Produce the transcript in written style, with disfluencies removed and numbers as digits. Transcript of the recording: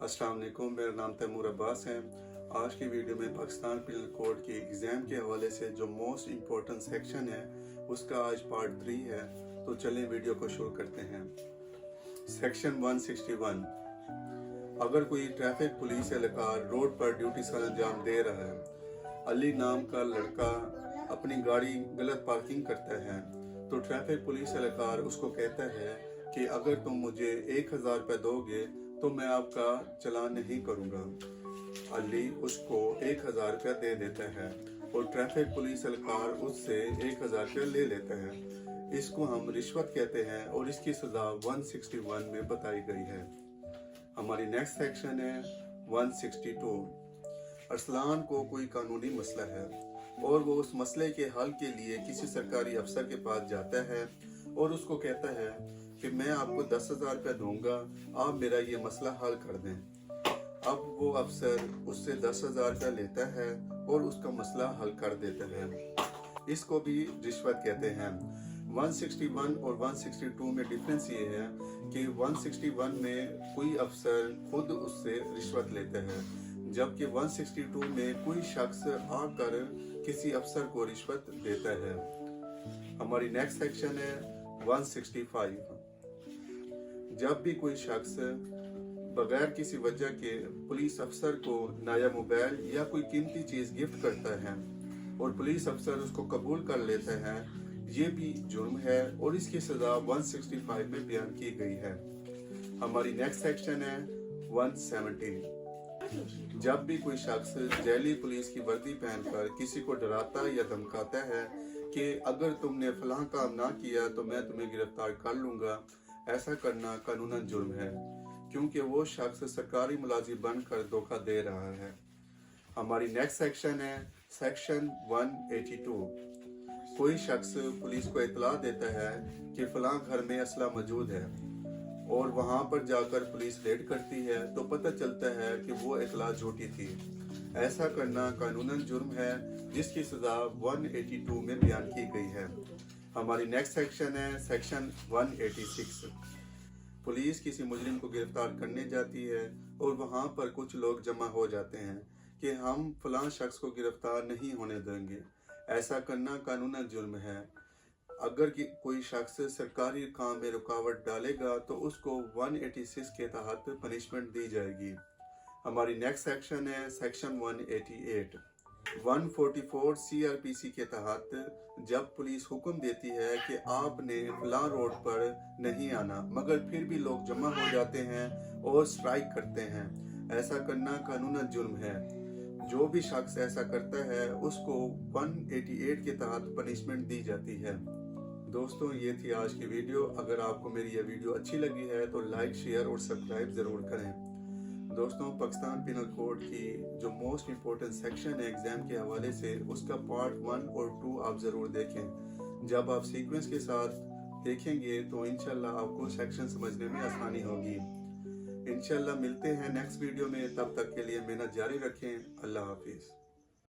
अस्सलाम वालेकुम, मेरा नाम तैमूर अब्बास है। आज की वीडियो में पाकिस्तान पिनल कोड के एग्ज़ाम के हवाले से जो मोस्ट इम्पोर्टेंट सेक्शन है उसका आज पार्ट 3 है। तो चलें वीडियो को शुरू करते हैं। सेक्शन 161, अगर कोई ट्रैफिक पुलिस एहलकार रोड पर ड्यूटी का अंजाम दे रहा है, अली नाम का लड़का अपनी गाड़ी गलत पार्किंग करता है तो ट्रैफिक पुलिस एहलकार उसको कहता है कि अगर तुम मुझे 1000 रुपये दोगे तो मैं आपका चालान नहीं करूँगा। अली उसको 1000 रुपया दे देता है और ट्रैफिक पुलिस एहलकार उससे 1000 रुपया ले लेता है। इसको हम रिश्वत कहते हैं और इसकी सज़ा 161 में बताई गई है। हमारी नेक्स्ट सेक्शन है 162। अरसलान को कोई कानूनी मसला है और वो उस मसले के हल के लिए किसी सरकारी अफसर के पास जाता है और उसको कहता है कि मैं आपको 10,000 रुपया दूंगा, आप मेरा ये मसला हल कर दें। अब वो अफसर उससे 10,000 रुपया लेता है और उसका मसला हल कर देता है। इसको भी रिश्वत कहते हैं। 161 और 162 में डिफरेंस ये है कि 161 में कोई अफसर खुद उससे रिश्वत लेता है, जबकि 162 में कोई शख्स आकर किसी अफसर को रिश्वत देता है। हमारी नेक्स्ट सेक्शन है 165। जब भी कोई शख्स बगैर किसी वजह के पुलिस अफसर को नया मोबाइल या कोई कीमती चीज गिफ्ट करता है और पुलिस अफसर उसको कबूल कर लेता है, ये भी जुर्म है और इसकी सजा 165 में बयान की गई है। हमारी नेक्स्ट सेक्शन है 170। जब भी कोई शख्स जैली पुलिस की वर्दी पहनकर किसी को डराता या धमकाता है कि अगर तुमने फलां काम ना किया तो मैं तुम्हें गिरफ्तार कर लूंगा, ऐसा करना कानूनन जुर्म है क्योंकि वो शख्स सरकारी मुलाजिम बनकर धोखा दे रहा है। हमारी नेक्स्ट सेक्शन है सेक्शन 182। कोई शख्स पुलिस को इतला देता है कि फलां घर में असला मौजूद है और वहां पर जाकर पुलिस रेड करती है तो पता चलता है कि वो इतला झूठी थी। ऐसा करना कानूनन जुर्म है जिसकी सजा 182 में बयान की गई है। हमारी नेक्स्ट सेक्शन है सेक्शन 186। पुलिस किसी मुजरिम को गिरफ्तार करने जाती है और वहां पर कुछ लोग जमा हो जाते हैं कि हम फलां शख्स को गिरफ्तार नहीं होने देंगे। ऐसा करना कानूनन जुर्म है। अगर कोई शख्स सरकारी काम में रुकावट डालेगा तो उसको 186 के तहत पनिशमेंट दी जाएगी। हमारी नेक्स्ट सेक्शन है सेक्शन 188। 144 CRPC के तहत जब पुलिस हुक्म देती है कि आपने फलां रोड पर नहीं आना, मगर फिर भी लोग जमा हो जाते हैं और स्ट्राइक करते हैं, ऐसा करना कानूनन जुर्म है। जो भी शख्स ऐसा करता है उसको 188 के तहत पनिशमेंट दी जाती है। दोस्तों, ये थी आज की वीडियो। अगर आपको मेरी ये वीडियो अच्छी लगी है तो लाइक, शेयर और सब्सक्राइब ज़रूर करें। दोस्तों, पाकिस्तान पिनल कोड की जो मोस्ट इम्पोर्टेंट सेक्शन है एग्ज़ाम के हवाले से, उसका पार्ट 1 और 2 आप ज़रूर देखें। जब आप सीक्वेंस के साथ देखेंगे तो इंशाल्लाह आपको सेक्शन समझने में आसानी होगी। इंशाल्लाह मिलते हैं नेक्स्ट वीडियो में। तब तक के लिए मेहनत जारी रखें। अल्लाह हाफिज़।